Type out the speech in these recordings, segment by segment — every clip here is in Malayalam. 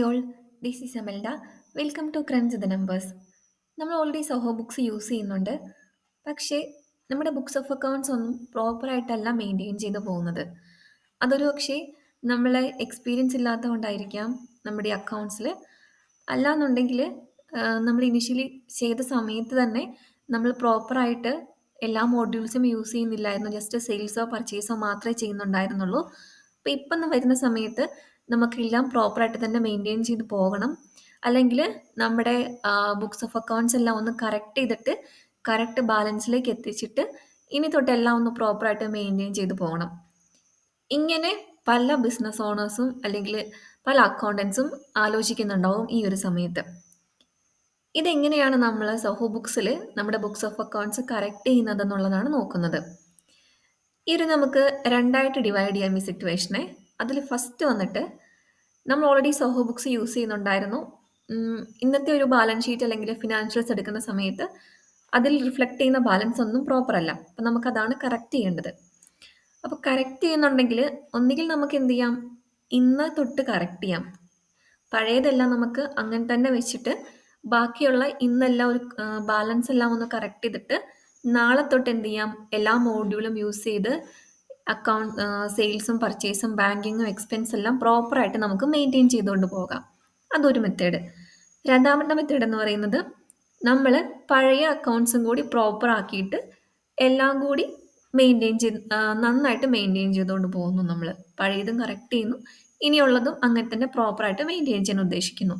ഓൾ ദിസ് ഈസ് അമൽഡ. Welcome to crunch the numbers. നമ്മൾ ഓൾറെഡി സോഹോ ബുക്സ് യൂസ് ചെയ്യുന്നുണ്ട്. പക്ഷേ നമ്മുടെ ബുക്സ് ഓഫ് അക്കൗണ്ട്സ് ഒന്നും പ്രോപ്പറായിട്ടല്ല മെയിൻറ്റെയിൻ ചെയ്ത് പോകുന്നത്. അതൊരു പക്ഷേ നമ്മളെ എക്സ്പീരിയൻസ് ഇല്ലാത്തതുകൊണ്ടായിരിക്കാം നമ്മുടെ അക്കൗണ്ട്സിൽ. അല്ലാന്നുണ്ടെങ്കിൽ നമ്മൾ ഇനിഷ്യലി ചെയ്ത സമയത്ത് തന്നെ നമ്മൾ പ്രോപ്പറായിട്ട് എല്ലാ മോഡ്യൂൾസും യൂസ് ചെയ്യുന്നില്ലായിരുന്നു. ജസ്റ്റ് സെയിൽസോ പർച്ചേസോ മാത്രമേ ചെയ്യുന്നുണ്ടായിരുന്നുള്ളൂ. അപ്പോൾ ഇപ്പം വരുന്ന സമയത്ത് നമുക്കെല്ലാം പ്രോപ്പറായിട്ട് തന്നെ മെയിൻറ്റെയിൻ ചെയ്ത് പോകണം. അല്ലെങ്കിൽ നമ്മുടെ ബുക്സ് ഓഫ് അക്കൗണ്ട്സ് എല്ലാം ഒന്ന് കറക്റ്റ് ചെയ്തിട്ട് കറക്റ്റ് ബാലൻസിലേക്ക് എത്തിച്ചിട്ട് ഇനി തൊട്ട് എല്ലാം ഒന്ന് പ്രോപ്പറായിട്ട് മെയിൻറ്റെയിൻ ചെയ്ത് പോകണം. ഇങ്ങനെ പല ബിസിനസ് ഓണേഴ്സും അല്ലെങ്കിൽ പല അക്കൗണ്ടൻസും ആലോചിക്കുന്നുണ്ടാവും ഈ ഒരു സമയത്ത്. ഇതെങ്ങനെയാണ് നമ്മൾ സോഹോ ബുക്സിൽ നമ്മുടെ ബുക്സ് ഓഫ് അക്കൗണ്ട്സ് കറക്റ്റ് ചെയ്യുന്നതെന്നുള്ളതാണ് നോക്കുന്നത്. ഈ ഒരു നമുക്ക് രണ്ടായിട്ട് ഡിവൈഡ് ചെയ്യാം ഈ സിറ്റുവേഷനെ. അതിൽ ഫസ്റ്റ് വന്നിട്ട് നമ്മൾ ഓൾറെഡി സോഹോ ബുക്സ് യൂസ് ചെയ്യുന്നുണ്ടായിരുന്നു. ഇന്നത്തെ ഒരു ബാലൻസ് ഷീറ്റ് അല്ലെങ്കിൽ ഫിനാൻഷ്യൽസ് എടുക്കുന്ന സമയത്ത് അതിൽ റിഫ്ലക്റ്റ് ചെയ്യുന്ന ബാലൻസ് ഒന്നും പ്രോപ്പർ അല്ല. അപ്പം നമുക്കതാണ് കറക്റ്റ് ചെയ്യേണ്ടത്. അപ്പോൾ കറക്റ്റ് ചെയ്യുന്നുണ്ടെങ്കിൽ ഒന്നുകിൽ നമുക്ക് എന്ത് ചെയ്യാം, ഇന്ന് തൊട്ട് കറക്റ്റ് ചെയ്യാം. പഴയതെല്ലാം നമുക്ക് അങ്ങനെ തന്നെ വെച്ചിട്ട് ബാക്കിയുള്ള ഇന്നെല്ലാം ഒരു ബാലൻസ് എല്ലാം ഒന്ന് കറക്റ്റ് ചെയ്തിട്ട് നാളെ തൊട്ട് എന്ത് ചെയ്യാം, എല്ലാ മോഡ്യൂളും യൂസ് ചെയ്ത് അക്കൗണ്ട് സെയിൽസും പർച്ചേസും ബാങ്കിങ്ങും എക്സ്പെൻസ് എല്ലാം പ്രോപ്പറായിട്ട് നമുക്ക് മെയിൻറ്റെയിൻ ചെയ്തുകൊണ്ട് പോകാം. അതൊരു മെത്തേഡ്. രണ്ടാമത്തെ മെത്തേഡ് എന്ന് പറയുന്നത് നമ്മൾ പഴയ അക്കൗണ്ട്സും കൂടി പ്രോപ്പർ ആക്കിയിട്ട് എല്ലാം കൂടി മെയിൻറ്റെയിൻ ചെയ്ത് നന്നായിട്ട് മെയിൻറ്റെയിൻ ചെയ്തുകൊണ്ട് പോകുന്നു. നമ്മൾ പഴയതും കറക്റ്റ് ചെയ്യുന്നു, ഇനിയുള്ളതും അങ്ങനെ തന്നെ പ്രോപ്പറായിട്ട് മെയിൻറ്റെയിൻ ചെയ്യാൻ ഉദ്ദേശിക്കുന്നു.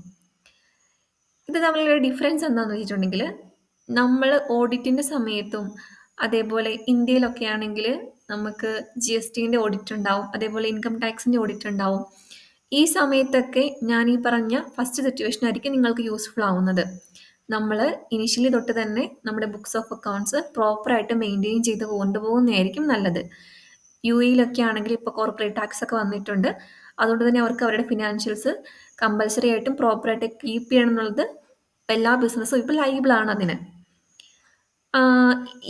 ഇത് തമ്മിലുള്ള ഡിഫറൻസ് എന്താണെന്ന് വെച്ചിട്ടുണ്ടെങ്കിൽ, നമ്മൾ ഓഡിറ്റിൻ്റെ സമയത്തും അതേപോലെ ഇന്ത്യയിലൊക്കെ ആണെങ്കിൽ നമുക്ക് GSTൻ്റെ ഓഡിറ്റ് ഉണ്ടാവും, അതേപോലെ ഇൻകം ടാക്സിൻ്റെ ഓഡിറ്റ് ഉണ്ടാവും. ഈ സമയത്തൊക്കെ ഞാൻ ഈ പറഞ്ഞ ഫസ്റ്റ് സിറ്റുവേഷൻ ആയിരിക്കും നിങ്ങൾക്ക് യൂസ്ഫുൾ ആവുന്നത്. നമ്മൾ ഇനിഷ്യലി തൊട്ട് തന്നെ നമ്മുടെ ബുക്സ് ഓഫ് അക്കൗണ്ട്സ് പ്രോപ്പറായിട്ട് മെയിൻറ്റെയിൻ ചെയ്ത് കൊണ്ടുപോകുന്നതായിരിക്കും നല്ലത്. UAE ആണെങ്കിൽ ഇപ്പോൾ കോർപ്പറേറ്റ് ടാക്സ് ഒക്കെ വന്നിട്ടുണ്ട്. അതുകൊണ്ട് തന്നെ അവർക്ക് അവരുടെ ഫിനാൻഷ്യൽസ് കമ്പൽസറി ആയിട്ടും പ്രോപ്പറായിട്ട് കീപ്പ് ചെയ്യണം എന്നുള്ളത് എല്ലാ ബിസിനസ്സും ഇപ്പോൾ ലൈബിൾ ആണ് അതിന്.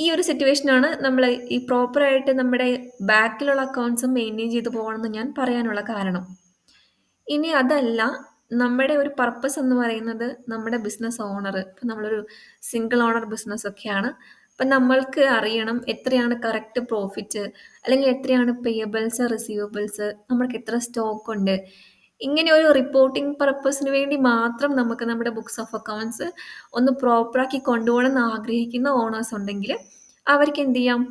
ഈ ഒരു സിറ്റുവേഷനാണ് നമ്മൾ ഈ പ്രോപ്പറായിട്ട് നമ്മുടെ ബാക്കിലുള്ള അക്കൗണ്ട്സും മെയിൻറ്റെയിൻ ചെയ്ത് പോകണമെന്ന് ഞാൻ പറയാനുള്ള കാരണം. ഇനി അതല്ല, നമ്മുടെ ഒരു പർപ്പസ് എന്ന് പറയുന്നത് നമ്മുടെ ബിസിനസ് ഓണർ, ഇപ്പം നമ്മളൊരു സിംഗിൾ ഓണർ ബിസിനസ് ഒക്കെയാണ്. അപ്പം നമ്മൾക്ക് അറിയണം എത്രയാണ് കറക്റ്റ് പ്രോഫിറ്റ്, അല്ലെങ്കിൽ എത്രയാണ് പേയബിൾസ് റിസീവബിൾസ്, നമ്മൾക്ക് എത്ര സ്റ്റോക്ക് ഉണ്ട്. ഇങ്ങനെ ഒരു റിപ്പോർട്ടിംഗ് പർപ്പസിന് വേണ്ടി മാത്രം നമുക്ക് നമ്മുടെ ബുക്സ് ഓഫ് അക്കൗണ്ട്സ് ഒന്ന് പ്രോപ്പറാക്കി കൊണ്ടുപോകണം എന്ന് ആഗ്രഹിക്കുന്ന ഓണേഴ്സ് ഉണ്ടെങ്കിൽ അവർക്ക് എന്ത് ചെയ്യാം,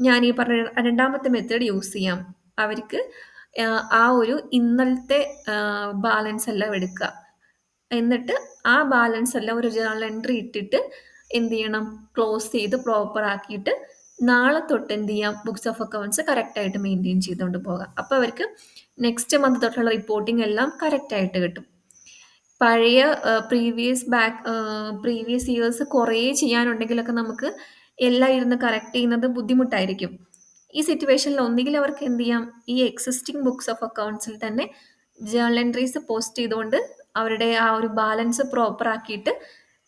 ഞാൻ ഈ പറഞ്ഞ രണ്ടാമത്തെ മെത്തേഡ് യൂസ് ചെയ്യാം. അവർക്ക് ആ ഒരു ഇന്നലത്തെ ബാലൻസ് എല്ലാം എടുക്കുക, എന്നിട്ട് ആ ബാലൻസ് എല്ലാം ഒരു ജേണൽ എൻട്രി ഇട്ടിട്ട് എന്ത് ചെയ്യണം, ക്ലോസ് ചെയ്ത് പ്രോപ്പർ ആക്കിയിട്ട് നാളെ തൊട്ട് എന്ത് ചെയ്യാം, ബുക്സ് ഓഫ് അക്കൗണ്ട്സ് കറക്റ്റായിട്ട് മെയിൻറ്റെയിൻ ചെയ്തുകൊണ്ട് പോകാം. അപ്പോൾ അവർക്ക് നെക്സ്റ്റ് മന്ത് തൊട്ടുള്ള റിപ്പോർട്ടിംഗ് എല്ലാം കറക്റ്റായിട്ട് കിട്ടും. പഴയ പ്രീവിയസ് ഇയേഴ്സ് കുറേ ചെയ്യാനുണ്ടെങ്കിലൊക്കെ നമുക്ക് എല്ലാം ഇരുന്ന് കറക്റ്റ് ചെയ്യുന്നത് ബുദ്ധിമുട്ടായിരിക്കും. ഈ സിറ്റുവേഷനിൽ ഒന്നുകിൽ അവർക്ക് എന്ത് ചെയ്യാം, ഈ എക്സിസ്റ്റിംഗ് ബുക്സ് ഓഫ് അക്കൗണ്ട്സിൽ തന്നെ ജേണൽ എൻട്രീസ് പോസ്റ്റ് ചെയ്തുകൊണ്ട് അവരുടെ ആ ഒരു ബാലൻസ് പ്രോപ്പർ ആക്കിയിട്ട്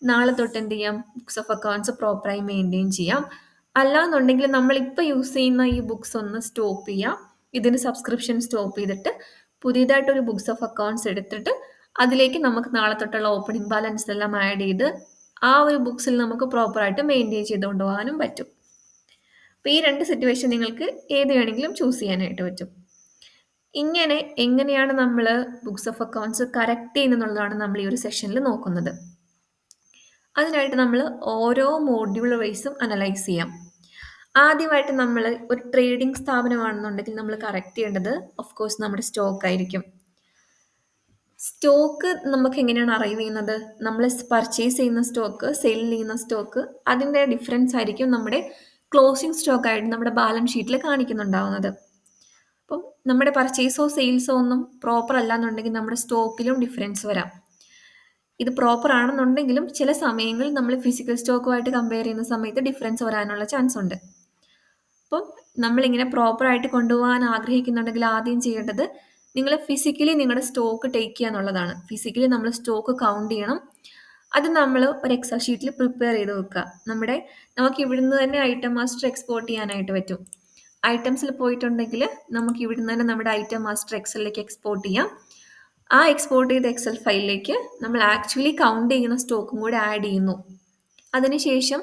നാളെ തൊട്ട് എന്ത് ചെയ്യാം, ബുക്സ് ഓഫ് അക്കൗണ്ട്സ് പ്രോപ്പറായി മെയിൻറ്റെയിൻ ചെയ്യാം. അല്ലാന്നുണ്ടെങ്കിൽ നമ്മളിപ്പോൾ യൂസ് ചെയ്യുന്ന ഈ ബുക്സ് ഒന്ന് സ്റ്റോപ്പ് ചെയ്യാം, ഇതിന് സബ്സ്ക്രിപ്ഷൻ സ്റ്റോപ്പ് ചെയ്തിട്ട് പുതിയതായിട്ടൊരു ബുക്സ് ഓഫ് അക്കൗണ്ട്സ് എടുത്തിട്ട് അതിലേക്ക് നമുക്ക് നാളെ തൊട്ടുള്ള ഓപ്പണിംഗ് ബാലൻസ് എല്ലാം ആഡ് ചെയ്ത് ആ ഒരു ബുക്സിൽ നമുക്ക് പ്രോപ്പറായിട്ട് മെയിൻറ്റെയിൻ ചെയ്ത് കൊണ്ടുപോകാനും പറ്റും. അപ്പോൾ ഈ രണ്ട് സിറ്റുവേഷൻ നിങ്ങൾക്ക് ഏത് വേണമെങ്കിലും ചൂസ് ചെയ്യാനായിട്ട് പറ്റും. ഇങ്ങനെ എങ്ങനെയാണ് നമ്മൾ ബുക്സ് ഓഫ് അക്കൗണ്ട്സ് കറക്റ്റ് ചെയ്യുന്നതെന്നുള്ളതാണ് നമ്മൾ ഈ ഒരു സെഷനിൽ നോക്കുന്നത്. അതിനായിട്ട് നമ്മൾ ഓരോ മോഡ്യൂൾ വൈസും അനലൈസ് ചെയ്യാം. ആദ്യമായിട്ട് നമ്മൾ ഒരു ട്രേഡിംഗ് സ്ഥാപനമാണെന്നുണ്ടെങ്കിൽ നമ്മൾ കറക്റ്റ് ചെയ്യേണ്ടത് ഓഫ് കോഴ്സ് നമ്മുടെ സ്റ്റോക്ക് ആയിരിക്കും. സ്റ്റോക്ക് നമുക്ക് എങ്ങനെയാണ് അറിവ് ചെയ്യുന്നത്, നമ്മൾ പർച്ചേസ് ചെയ്യുന്ന സ്റ്റോക്ക്, സെയിൽ ചെയ്യുന്ന സ്റ്റോക്ക്, അതിൻ്റെ ഡിഫറൻസ് ആയിരിക്കും നമ്മുടെ ക്ലോസിംഗ് സ്റ്റോക്ക് ആയിട്ട് നമ്മുടെ ബാലൻസ് ഷീറ്റിൽ കാണിക്കുന്നുണ്ടാവുന്നത്. അപ്പം നമ്മുടെ പർച്ചേസോ സെയിൽസോ ഒന്നും പ്രോപ്പർ അല്ല എന്നുണ്ടെങ്കിൽ നമ്മുടെ സ്റ്റോക്കിലും ഡിഫറൻസ് വരാം. ഇത് പ്രോപ്പർ ആണെന്നുണ്ടെങ്കിലും ചില സമയങ്ങളിൽ നമ്മൾ ഫിസിക്കൽ സ്റ്റോക്കുമായിട്ട് കമ്പയർ ചെയ്യുന്ന സമയത്ത് ഡിഫറൻസ് വരാനുള്ള ചാൻസ് ഉണ്ട്. അപ്പം നമ്മളിങ്ങനെ പ്രോപ്പറായിട്ട് കൊണ്ടുപോകാൻ ആഗ്രഹിക്കുന്നുണ്ടെങ്കിൽ ആദ്യം ചെയ്യേണ്ടത് നിങ്ങൾ ഫിസിക്കലി നിങ്ങളുടെ സ്റ്റോക്ക് ടേക്ക് ചെയ്യുക എന്നുള്ളതാണ്. ഫിസിക്കലി നമ്മൾ സ്റ്റോക്ക് കൗണ്ട് ചെയ്യണം. അത് നമ്മൾ ഒരു എക്സൽ ഷീറ്റിൽ പ്രിപ്പയർ ചെയ്ത് വെക്കുക. നമുക്ക് ഇവിടുന്ന് തന്നെ ഐറ്റം മാസ്റ്റർ എക്സ്പോർട്ട് ചെയ്യാനായിട്ട് പറ്റും. ഐറ്റംസിൽ പോയിട്ടുണ്ടെങ്കിൽ നമുക്ക് ഇവിടുന്ന് തന്നെ നമ്മുടെ ഐറ്റം മാസ്റ്റർ എക്സലിലേക്ക് എക്സ്പോർട്ട് ചെയ്യാം. ആ എക്സ്പോർട്ട് ചെയ്ത എക്സൽ ഫയലിലേക്ക് നമ്മൾ ആക്ച്വലി കൗണ്ട് ചെയ്യുന്ന സ്റ്റോക്കും കൂടെ ആഡ് ചെയ്യുന്നു. അതിനുശേഷം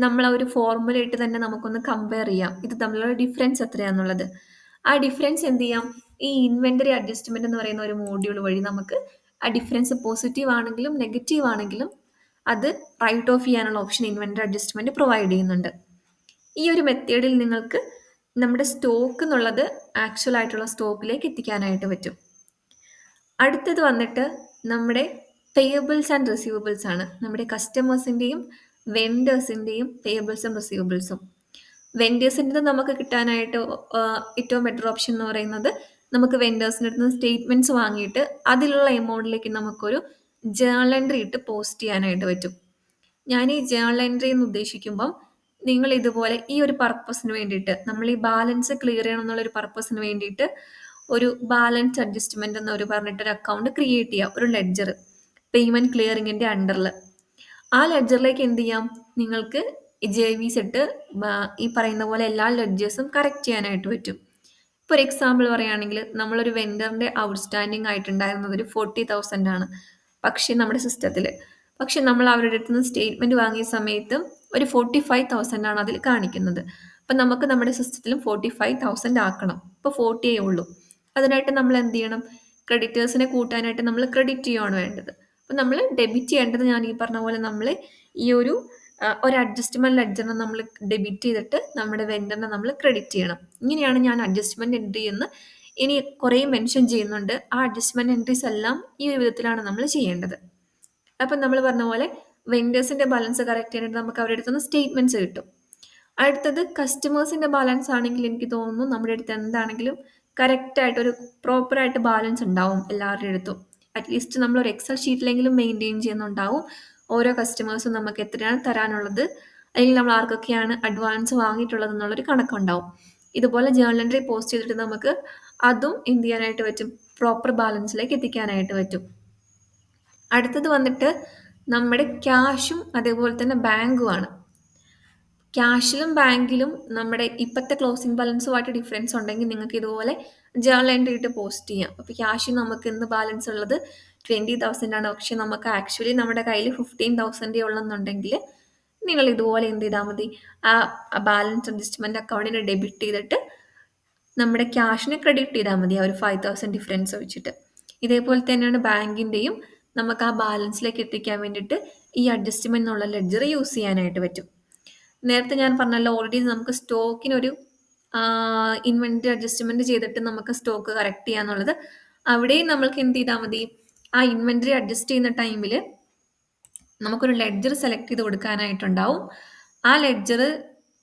നമ്മൾ ആ ഒരു ഫോർമുല ഇട്ട് തന്നെ നമുക്കൊന്ന് കമ്പയർ ചെയ്യാം ഇത് തമ്മിലുള്ള ഡിഫറൻസ് എത്രയാണെന്നുള്ളത്. ആ ഡിഫറൻസ് എന്ത് ചെയ്യാം, ഈ ഇൻവെന്ററി അഡ്ജസ്റ്റ്മെന്റ് എന്ന് പറയുന്ന ഒരു മോഡ്യൂൾ വഴി നമുക്ക് ആ ഡിഫറൻസ് പോസിറ്റീവ് ആണെങ്കിലും നെഗറ്റീവ് ആണെങ്കിലും അത് റൈറ്റ് ഓഫ് ചെയ്യാനുള്ള ഓപ്ഷൻ ഇൻവെന്ററി അഡ്ജസ്റ്റ്മെന്റ് പ്രൊവൈഡ് ചെയ്യുന്നുണ്ട്. ഈ ഒരു മെത്തേഡിൽ നിങ്ങൾക്ക് നമ്മുടെ സ്റ്റോക്ക് എന്നുള്ളത് ആക്ച്വൽ ആയിട്ടുള്ള സ്റ്റോക്കിലേക്ക് എത്തിക്കാനായിട്ട് പറ്റും. അടുത്തത് വന്നിട്ട് നമ്മുടെ പേയബിൾസ് ആൻഡ് റിസീവബിൾസ് ആണ്. നമ്മുടെ കസ്റ്റമേഴ്സിൻ്റെയും വെൻഡേഴ്സിൻ്റെയും പേയബിൾസും റിസീവബിൾസും. വെൻഡേഴ്സിൻ്റെ നമുക്ക് കിട്ടാനായിട്ട് ഏറ്റവും ബെറ്റർ ഓപ്ഷൻ എന്ന് പറയുന്നത് നമുക്ക് വെൻഡേഴ്സിൻ്റെ അടുത്ത് നിന്ന് സ്റ്റേറ്റ്മെൻറ്റ്സ് വാങ്ങിയിട്ട് അതിലുള്ള എമൗണ്ടിലേക്ക് നമുക്കൊരു ജേണൽ എൻട്രി ഇട്ട് പോസ്റ്റ് ചെയ്യാനായിട്ട് പറ്റും. ഞാൻ ഈ ജേണൽ എൻട്രി എന്ന് ഉദ്ദേശിക്കുമ്പം നിങ്ങൾ ഇതുപോലെ ഈ ഒരു പർപ്പസിന് വേണ്ടിയിട്ട് നമ്മൾ ഈ ബാലൻസ് ക്ലിയർ ചെയ്യണം എന്നുള്ളൊരു പർപ്പസിന് വേണ്ടിയിട്ട് ഒരു ബാലൻസ് അഡ്ജസ്റ്റ്മെന്റ് എന്ന് ഒരു പറഞ്ഞിട്ടൊരു അക്കൗണ്ട് ക്രിയേറ്റ് ചെയ്യാം, ഒരു ലെഡ്ജർ പേയ്മെന്റ് ക്ലിയറിങ്ങിന്റെ അണ്ടറിൽ. ആ ലെഡ്ജറിലേക്ക് എന്ത് ചെയ്യാം, നിങ്ങൾക്ക് JVs ഇട്ട് ഈ പറയുന്ന പോലെ എല്ലാ ലെഡ്ജേഴ്സും കറക്റ്റ് ചെയ്യാനായിട്ട് പറ്റും. ഇപ്പോൾ ഒരു എക്സാമ്പിൾ പറയുകയാണെങ്കിൽ നമ്മളൊരു വെൻഡറിന്റെ ഔട്ട്സ്റ്റാൻഡിങ് ആയിട്ടുണ്ടായിരുന്നത് ഒരു 40,000 ആണ് പക്ഷേ നമ്മുടെ സിസ്റ്റത്തിൽ. പക്ഷെ നമ്മൾ അവരുടെ അടുത്ത് നിന്ന് സ്റ്റേറ്റ്മെന്റ് വാങ്ങിയ സമയത്ത് ഒരു 45,000 ആണ് അതിൽ കാണിക്കുന്നത്. അപ്പം നമുക്ക് നമ്മുടെ സിസ്റ്റത്തിലും 45,000 ആക്കണം. ഇപ്പോൾ 40 ഉള്ളൂ. അതിനായിട്ട് നമ്മൾ എന്ത് ചെയ്യണം, ക്രെഡിറ്റേഴ്സിനെ കൂട്ടാനായിട്ട് നമ്മൾ ക്രെഡിറ്റ് ചെയ്യുകയാണ് വേണ്ടത്. അപ്പം നമ്മൾ ഡെബിറ്റ് ചെയ്യേണ്ടത് ഞാൻ ഈ പറഞ്ഞ പോലെ നമ്മൾ ഈ ഒരു അഡ്ജസ്റ്റ്മെന്റ് ലെഡ്ജറിനെ നമ്മൾ ഡെബിറ്റ് ചെയ്തിട്ട് നമ്മുടെ വെൻഡറിനെ നമ്മൾ ക്രെഡിറ്റ് ചെയ്യണം. ഇങ്ങനെയാണ് ഞാൻ അഡ്ജസ്റ്റ്മെന്റ് എൻട്രി എന്ന് ഇനി കുറേ മെൻഷൻ ചെയ്യുന്നുണ്ട്. ആ അഡ്ജസ്റ്റ്മെന്റ് എൻട്രീസ് എല്ലാം ഈ ഒരു വിധത്തിലാണ് നമ്മൾ ചെയ്യേണ്ടത്. അപ്പം നമ്മൾ പറഞ്ഞ പോലെ വെൻഡേഴ്സിന്റെ ബാലൻസ് കറക്റ്റ് ചെയ്യാനായിട്ട് നമുക്ക് അവരുടെ അടുത്ത് നിന്ന് സ്റ്റേറ്റ്മെന്റ്സ് കിട്ടും. അടുത്തത് കസ്റ്റമേഴ്സിന്റെ ബാലൻസ് ആണെങ്കിൽ എനിക്ക് തോന്നുന്നു നമ്മുടെ അടുത്ത് എന്താണെങ്കിലും കറക്റ്റായിട്ട് ഒരു പ്രോപ്പറായിട്ട് ബാലൻസ് ഉണ്ടാവും എല്ലാവരുടെ അടുത്തും. അറ്റ്ലീസ്റ്റ് നമ്മൾ ഒരു എക്സൽ ഷീറ്റിലെങ്കിലും മെയിൻറ്റെയിൻ ചെയ്യുന്നുണ്ടാവും ഓരോ കസ്റ്റമേഴ്സും നമുക്ക് എത്രയാണ് തരാനുള്ളത്, അല്ലെങ്കിൽ നമ്മൾ ആർക്കൊക്കെയാണ് അഡ്വാൻസ് വാങ്ങിയിട്ടുള്ളത് എന്നുള്ളൊരു കണക്കുണ്ടാവും. ഇതുപോലെ ജേണൽ എൻട്രി പോസ്റ്റ് ചെയ്തിട്ട് നമുക്ക് അതും എന്ത് ചെയ്യാനായിട്ട് പറ്റും, പ്രോപ്പർ ബാലൻസിലേക്ക് എത്തിക്കാനായിട്ട് പറ്റും. അടുത്തത് വന്നിട്ട് നമ്മുടെ ക്യാഷും അതേപോലെ തന്നെ ബാങ്കുമാണ്. ക്യാഷിലും ബാങ്കിലും നമ്മുടെ ഇപ്പോഴത്തെ ക്ലോസിംഗ് ബാലൻസുമായിട്ട് ഡിഫറൻസ് ഉണ്ടെങ്കിൽ നിങ്ങൾക്ക് ഇതുപോലെ ജേണൽ എൻട്രി ഇട്ട് പോസ്റ്റ് ചെയ്യാം. അപ്പോൾ ക്യാഷ് നമുക്ക് ഇന്ന് ബാലൻസ് ഉള്ളത് 20,000 ആണ്, പക്ഷെ നമുക്ക് ആക്ച്വലി നമ്മുടെ കയ്യിൽ 15,000 ഉള്ളെന്നുണ്ടെങ്കിൽ നിങ്ങൾ ഇതുപോലെ എന്ത് ചെയ്താൽ മതി, ആ ബാലൻസ് അഡ്ജസ്റ്റ്മെന്റ് അക്കൗണ്ടിനെ ഡെബിറ്റ് ചെയ്തിട്ട് നമ്മുടെ ക്യാഷിനെ ക്രെഡിറ്റ് ചെയ്താൽ മതി ആ ഒരു 5,000 ഡിഫറൻസ് വെച്ചിട്ട്. ഇതേപോലെ തന്നെയാണ് ബാങ്കിൻ്റെയും നമുക്ക് ആ ബാലൻസിലേക്ക് എത്തിക്കാൻ വേണ്ടിയിട്ട് ഈ അഡ്ജസ്റ്റ്മെന്റ് എന്നുള്ള ലെഡ്ജർ യൂസ് ചെയ്യാനായിട്ട് പറ്റും. നേരത്തെ ഞാൻ പറഞ്ഞല്ലോ ഓൾറെഡി നമുക്ക് സ്റ്റോക്കിനൊരു ഇൻവെന്ററി അഡ്ജസ്റ്റ്മെന്റ് ചെയ്തിട്ട് നമുക്ക് സ്റ്റോക്ക് കറക്റ്റ് ചെയ്യാന്നുള്ളത്. അവിടെയും നമ്മൾക്ക് എന്ത് ചെയ്താൽ മതി, ആ ഇൻവെന്ററി അഡ്ജസ്റ്റ് ചെയ്യുന്ന ടൈമിൽ നമുക്കൊരു ലെഡ്ജർ സെലക്ട് ചെയ്ത് കൊടുക്കാനായിട്ടുണ്ടാവും. ആ ലെഡ്ജർ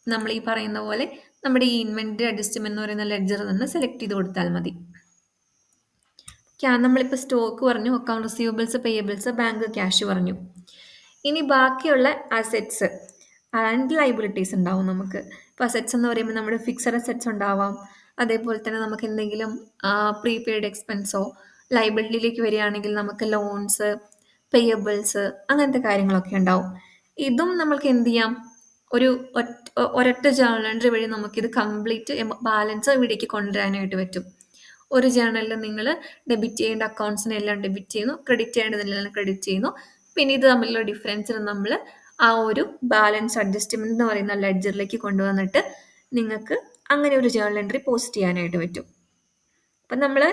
നമ്മൾ ഈ പറയുന്ന പോലെ നമ്മുടെ ഈ ഇൻവെന്ററി അഡ്ജസ്റ്റ്മെന്റ് എന്ന് പറയുന്ന ലെഡ്ജർ തന്നെ സെലക്ട് ചെയ്ത് കൊടുത്താൽ മതി. നമ്മളിപ്പോൾ സ്റ്റോക്ക് പറഞ്ഞു, account receivables, payables, bank cash പറഞ്ഞു. ഇനി ബാക്കിയുള്ള അസെറ്റ്സ് ആൻഡ് ലൈബിലിറ്റീസ് ഉണ്ടാവും നമുക്ക്. ഇപ്പോൾ അസെറ്റ്സ് എന്ന് പറയുമ്പോൾ നമ്മുടെ ഫിക്സഡ് അസെറ്റ്സ് ഉണ്ടാവാം, അതേപോലെ തന്നെ നമുക്ക് എന്തെങ്കിലും പ്രീപെയ്ഡ് എക്സ്പെൻസോ, ലൈബിലിറ്റിയിലേക്ക് വരികയാണെങ്കിൽ നമുക്ക് ലോൺസ്, പേയബിൾസ്, അങ്ങനത്തെ കാര്യങ്ങളൊക്കെ ഉണ്ടാവും. ഇതും നമ്മൾക്ക് എന്ത് ചെയ്യാം, ഒരൊറ്റ ജേണൽ എൻട്രി വഴി നമുക്കിത് കംപ്ലീറ്റ് ബാലൻസ് ഇവിടേക്ക് കൊണ്ടുവരാനായിട്ട് പറ്റും. ഒരു ജേണലിൽ നിങ്ങൾ ഡെബിറ്റ് ചെയ്യേണ്ട അക്കൗണ്ട്സിനെല്ലാം ഡെബിറ്റ് ചെയ്യുന്നു, ക്രെഡിറ്റ് ചെയ്യേണ്ടതിനെല്ലാം ക്രെഡിറ്റ് ചെയ്യുന്നു. പിന്നെ ഇത് തമ്മിലുള്ള ഡിഫറൻസിന് നമ്മൾ ആ ഒരു ബാലൻസ് അഡ്ജസ്റ്റ്മെന്റ് എന്ന് പറയുന്ന ലെഡ്ജറിലേക്ക് കൊണ്ടുവന്നിട്ട് നിങ്ങൾക്ക് അങ്ങനെ ഒരു ജേണൽ എൻട്രി പോസ്റ്റ് ചെയ്യാനായിട്ട് പറ്റും. അപ്പം നമ്മൾ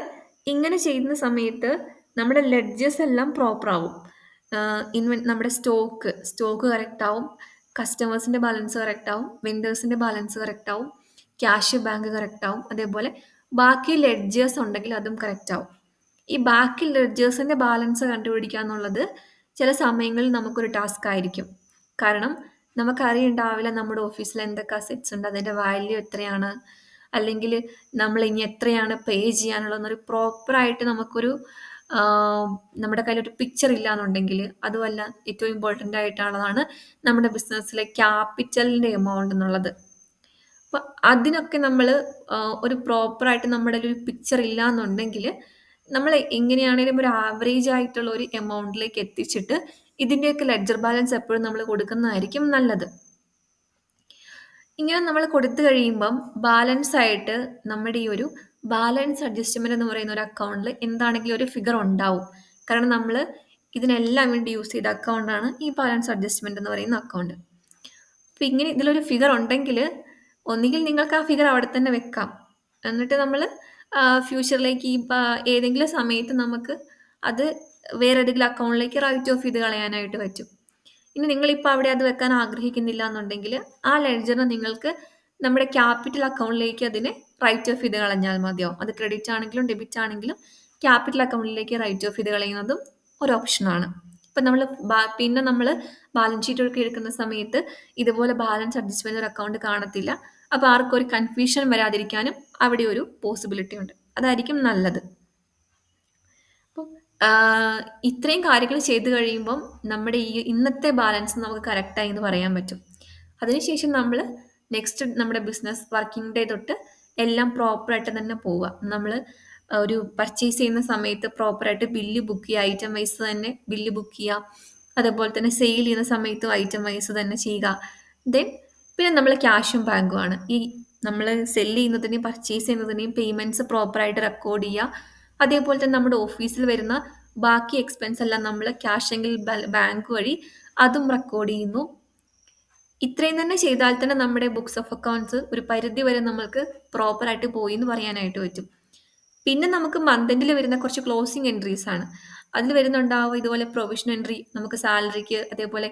ഇങ്ങനെ ചെയ്യുന്ന സമയത്ത് നമ്മുടെ ലെഡ്ജേഴ്സ് എല്ലാം പ്രോപ്പർ ആവും. നമ്മുടെ സ്റ്റോക്ക് കറക്റ്റ് ആവും, കസ്റ്റമേഴ്സിന്റെ ബാലൻസ് കറക്റ്റ് ആവും, വെൻഡേഴ്സിന്റെ ബാലൻസ് കറക്റ്റ് ആവും, ക്യാഷ് ബാങ്ക് കറക്റ്റ് ആവും, അതേപോലെ ബാക്കി ലെഡ്ജേഴ്സ് ഉണ്ടെങ്കിൽ അതും കറക്റ്റ് ആവും. ഈ ബാക്കി ലെഡ്ജേഴ്സിന്റെ ബാലൻസ് കണ്ടുപിടിക്കുക എന്നുള്ളത് ചില സമയങ്ങളിൽ നമുക്കൊരു ടാസ്ക് ആയിരിക്കും. കാരണം നമുക്കറിയുണ്ടാവില്ല നമ്മുടെ ഓഫീസിൽ എന്തൊക്കെ അസെറ്റ്സ് ഉണ്ട്, അതിൻ്റെ വാല്യൂ എത്രയാണ്, അല്ലെങ്കിൽ നമ്മൾ ഇനി എത്രയാണ് പേ ചെയ്യാനുള്ളതെന്നൊരു പ്രോപ്പറായിട്ട് നമുക്കൊരു നമ്മുടെ കയ്യിലൊരു പിക്ചർ ഇല്ല എന്നുണ്ടെങ്കിൽ, അതുമല്ല ഏറ്റവും ഇമ്പോർട്ടൻ്റ് ആയിട്ടുള്ളതാണ് നമ്മുടെ ബിസിനസ്സിലെ ക്യാപിറ്റലിൻ്റെ എമൗണ്ട് എന്നുള്ളത്. അപ്പം അതിനൊക്കെ നമ്മൾ ഒരു പ്രോപ്പറായിട്ട് നമ്മുടെ ഒരു പിക്ചർ ഇല്ല എന്നുണ്ടെങ്കിൽ നമ്മൾ എങ്ങനെയാണെങ്കിലും ഒരു ആവറേജ് ആയിട്ടുള്ള ഒരു എമൗണ്ടിലേക്ക് എത്തിച്ചിട്ട് ഇതിൻ്റെയൊക്കെ ലെഡ്ജർ ബാലൻസ് എപ്പോഴും നമ്മൾ കൊടുക്കുന്നതായിരിക്കും നല്ലത്. ഇങ്ങനെ നമ്മൾ കൊടുത്തു കഴിയുമ്പം ബാലൻസ് ആയിട്ട് നമ്മുടെ ഈ ഒരു ബാലൻസ് അഡ്ജസ്റ്റ്മെന്റ് എന്ന് പറയുന്ന ഒരു അക്കൗണ്ടിൽ എന്താണെങ്കിലും ഒരു ഫിഗർ ഉണ്ടാവും. കാരണം നമ്മൾ ഇതിനെല്ലാം വേണ്ടി യൂസ് ചെയ്ത അക്കൗണ്ടാണ് ഈ ബാലൻസ് അഡ്ജസ്റ്റ്മെന്റ് എന്ന് പറയുന്ന അക്കൗണ്ട്. അപ്പോൾ ഇങ്ങനെ ഇതിലൊരു ഫിഗർ ഉണ്ടെങ്കിൽ ഒന്നുകിൽ നിങ്ങൾക്ക് ആ ഫിഗർ അവിടെ തന്നെ വെക്കാം. എന്നിട്ട് നമ്മൾ ഫ്യൂച്ചറിലേക്ക് ഏതെങ്കിലും സമയത്ത് നമുക്ക് അത് വേറെ ഏതെങ്കിലും അക്കൗണ്ടിലേക്ക് റൈറ്റ് ഓഫ് ചെയ്ത് കളയാനായിട്ട് പറ്റും. ഇനി നിങ്ങളിപ്പോൾ അവിടെ അത് വെക്കാൻ ആഗ്രഹിക്കുന്നില്ല എന്നുണ്ടെങ്കിൽ ആ ലെഡ്ജറിനെ നിങ്ങൾക്ക് നമ്മുടെ ക്യാപിറ്റൽ അക്കൗണ്ടിലേക്ക് അതിനെ റൈറ്റ് ഓഫ് ചെയ്ത് കളഞ്ഞാൽ മതിയാവും. അത് ക്രെഡിറ്റ് ആണെങ്കിലും ഡെബിറ്റ് ആണെങ്കിലും ക്യാപിറ്റൽ അക്കൗണ്ടിലേക്ക് റൈറ്റ് ഓഫ് ചെയ്ത് കളയുന്നതും ഒരു ഓപ്ഷനാണ്. ഇപ്പം നമ്മൾ പിന്നെ നമ്മൾ ബാലൻസ് ഷീറ്റ് ഒക്കെ എടുക്കുന്ന സമയത്ത് ഇതുപോലെ ബാലൻസ് അഡ്ജസ്റ്റ്മെന്റ് ഒരു അക്കൗണ്ട് കാണത്തില്ല. അപ്പോൾ ആർക്കും ഒരു കൺഫ്യൂഷൻ വരാതിരിക്കാനും അവിടെ ഒരു പോസിബിലിറ്റി ഉണ്ട്. അതായിരിക്കും നല്ലത്. അപ്പം ഇത്രയും കാര്യങ്ങൾ ചെയ്ത് കഴിയുമ്പം നമ്മുടെ ഈ ഇന്നത്തെ ബാലൻസ് നമുക്ക് കറക്റ്റായി എന്ന് പറയാൻ പറ്റും. അതിനുശേഷം നമ്മൾ നെക്സ്റ്റ് നമ്മുടെ ബിസിനസ് വർക്കിംഗ് ഡേ തൊട്ട് എല്ലാം പ്രോപ്പറായിട്ട് തന്നെ പോവുക. നമ്മൾ ഒരു പർച്ചേസ് ചെയ്യുന്ന സമയത്ത് പ്രോപ്പറായിട്ട് ബില്ല് ബുക്ക് ചെയ്യുക, ഐറ്റം വൈസ് തന്നെ ബില്ല് ബുക്ക് ചെയ്യുക. അതേപോലെ തന്നെ സെയിൽ ചെയ്യുന്ന സമയത്തും ഐറ്റം വൈസ് തന്നെ ചെയ്യുക. ദെൻ പിന്നെ നമ്മൾ ക്യാഷും ബാങ്കുമാണ്. ഈ നമ്മൾ സെല് ചെയ്യുന്നതിനെയും പർച്ചേസ് ചെയ്യുന്നതിനെയും പേയ്മെൻറ്റ്സ് പ്രോപ്പറായിട്ട് റെക്കോർഡ് ചെയ്യുക. അതേപോലെ തന്നെ നമ്മുടെ ഓഫീസിൽ വരുന്ന ബാക്കി എക്സ്പെൻസ് എല്ലാം നമ്മൾ ക്യാഷ് എങ്കിൽ ബാങ്ക് വഴി അതും റെക്കോർഡ് ചെയ്യുന്നു. ഇത്രയും തന്നെ ചെയ്താൽ തന്നെ നമ്മുടെ ബുക്സ് ഓഫ് അക്കൗണ്ട്സ് ഒരു പരിധി വരെ നമ്മൾക്ക് പ്രോപ്പറായിട്ട് പോയി എന്ന് പറയാനായിട്ട് പറ്റും. പിന്നെ നമുക്ക് മന്ത് എൻഡിൽ വരുന്ന കുറച്ച് ക്ലോസിങ് എൻട്രീസ് ആണ്. അതിൽ വരുന്നുണ്ടാവും ഇതുപോലെ പ്രൊവിഷൻ എൻട്രി, നമുക്ക് സാലറിക്ക് അതേപോലെ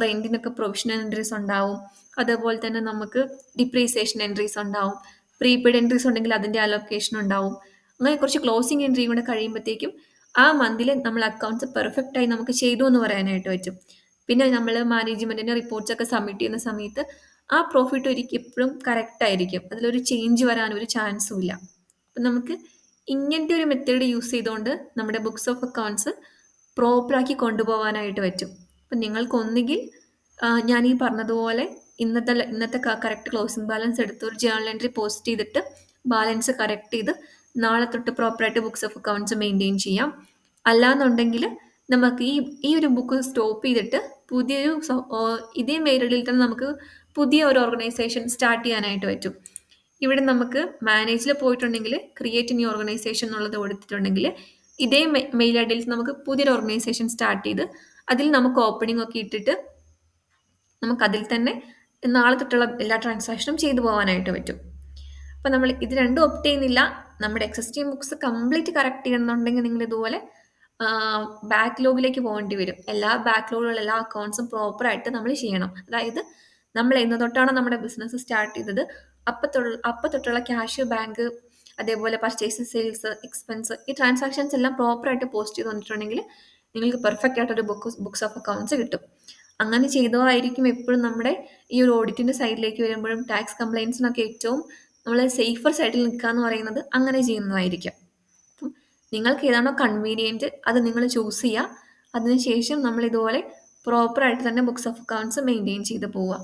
റെന്റിനൊക്കെ പ്രൊവിഷൻ എൻട്രീസ് ഉണ്ടാവും. അതേപോലെ തന്നെ നമുക്ക് ഡിപ്രീസിയേഷൻ എൻട്രീസ് ഉണ്ടാവും. പ്രീപെയ്ഡ് എൻട്രീസ് ഉണ്ടെങ്കിൽ അതിൻ്റെ അലൊക്കേഷൻ ഉണ്ടാവും. അങ്ങനെ കുറച്ച് ക്ലോസിങ് എൻട്രി കൂടെ കഴിയുമ്പോഴത്തേക്കും ആ മന്തിൽ നമ്മൾ അക്കൗണ്ട്സ് പെർഫെക്റ്റ് ആയി നമുക്ക് ചെയ്തു എന്ന് പറയാനായിട്ട് പറ്റും. പിന്നെ നമ്മൾ മാനേജ്മെന്റിന് റിപ്പോർട്ട്സ് ഒക്കെ സബ്മിറ്റ് ചെയ്യുന്ന സമയത്ത് ആ പ്രോഫിറ്റ് ഒരിക്കലും എപ്പോഴും കറക്റ്റ് ആയിരിക്കും. അതിലൊരു ചേഞ്ച് വരാൻ ഒരു ചാൻസും ഇല്ല. അപ്പം നമുക്ക് ഇങ്ങനത്തെ ഒരു മെത്തേഡ് യൂസ് ചെയ്തുകൊണ്ട് നമ്മുടെ ബുക്സ് ഓഫ് അക്കൗണ്ട്സ് പ്രോപ്പറാക്കി കൊണ്ടുപോകാനായിട്ട് പറ്റും. അപ്പം നിങ്ങൾക്കൊന്നുകിൽ ഞാൻ ഈ പറഞ്ഞതുപോലെ ഇന്നത്തെ കറക്റ്റ് ക്ലോസിംഗ് ബാലൻസ് എടുത്ത് ഒരു ജേണൽ എൻട്രി പോസ്റ്റ് ചെയ്തിട്ട് ബാലൻസ് കറക്റ്റ് ചെയ്ത് നാളെ തൊട്ട് പ്രോപ്പറായിട്ട് ബുക്സ് ഓഫ് അക്കൗണ്ട്സ് മെയിൻറ്റെയിൻ ചെയ്യാം. അല്ലാന്നുണ്ടെങ്കിൽ നമുക്ക് ഈ ഒരു ബുക്ക് സ്റ്റോപ്പ് ചെയ്തിട്ട് പുതിയൊരു ഇതേ മെയിൽ ഐ ഡിയിൽ തന്നെ നമുക്ക് പുതിയ ഒരു ഓർഗനൈസേഷൻ സ്റ്റാർട്ട് ചെയ്യാനായിട്ട് പറ്റും. ഇവിടെ നമുക്ക് മാനേജിൽ പോയിട്ടുണ്ടെങ്കിൽ ക്രിയേറ്റ് ന്യൂ ഓർഗനൈസേഷൻ എന്നുള്ളത് കൊടുത്തിട്ടുണ്ടെങ്കിൽ ഇതേ മെയിൽ ഐ ഡിയിൽ നമുക്ക് പുതിയൊരു ഓർഗനൈസേഷൻ സ്റ്റാർട്ട് ചെയ്ത് അതിൽ നമുക്ക് ഓപ്പണിംഗ് ഒക്കെ ഇട്ടിട്ട് നമുക്ക് അതിൽ തന്നെ നാളെ തൊട്ടുള്ള എല്ലാ ട്രാൻസാക്ഷനും ചെയ്തു പോകാനായിട്ട് പറ്റും. അപ്പം നമ്മൾ ഇത് രണ്ടും ഓപ്റ്റ് ചെയ്യുന്നില്ല, നമ്മുടെ എക്സിസ്റ്റിംഗ് ബുക്സ് കംപ്ലീറ്റ് കറക്റ്റ് ചെയ്യണമെന്നുണ്ടെങ്കിൽ നിങ്ങൾ ഇതുപോലെ ബാക്ക്ലോഗിലേക്ക് പോകേണ്ടി വരും. എല്ലാ ബാക്ക്ലോഗുകളും എല്ലാ അക്കൗണ്ട്സും പ്രോപ്പറായിട്ട് നമ്മൾ ചെയ്യണം. അതായത് നമ്മൾ എന്ന് തൊട്ടാണ് നമ്മുടെ ബിസിനസ് സ്റ്റാർട്ട് ചെയ്തത് അപ്പം തൊട്ടുള്ള ക്യാഷ്, ബാങ്ക്, അതേപോലെ പർച്ചേസ്, സെയിൽസ്, എക്സ്പെൻസ്, ഈ ട്രാൻസാക്ഷൻസ് എല്ലാം പ്രോപ്പറായിട്ട് പോസ്റ്റ് ചെയ്ത് വന്നിട്ടുണ്ടെങ്കിൽ നിങ്ങൾക്ക് പെർഫെക്റ്റ് ആയിട്ടൊരു ബുക്സ് ഓഫ് അക്കൗണ്ട്സ് കിട്ടും. അങ്ങനെ ചെയ്തതായിരിക്കും എപ്പോഴും നമ്മുടെ ഈ ഒരു ഓഡിറ്റിൻ്റെ സൈഡിലേക്ക് വരുമ്പോഴും ടാക്സ് കംപ്ലയിൻസിനൊക്കെ ഏറ്റവും നമ്മൾ സേഫർ സൈഡിൽ നിൽക്കുക എന്ന് പറയുന്നത് അങ്ങനെ ചെയ്യുന്നതായിരിക്കും. അപ്പം നിങ്ങൾക്ക് ഏതാണോ കൺവീനിയൻറ്റ് അത് നിങ്ങൾ ചൂസ് ചെയ്യുക. അതിനുശേഷം നമ്മൾ ഇതുപോലെ പ്രോപ്പറായിട്ട് തന്നെ ബുക്സ് ഓഫ് അക്കൗണ്ട്സ് മെയിൻറ്റെയിൻ ചെയ്ത് പോവുക.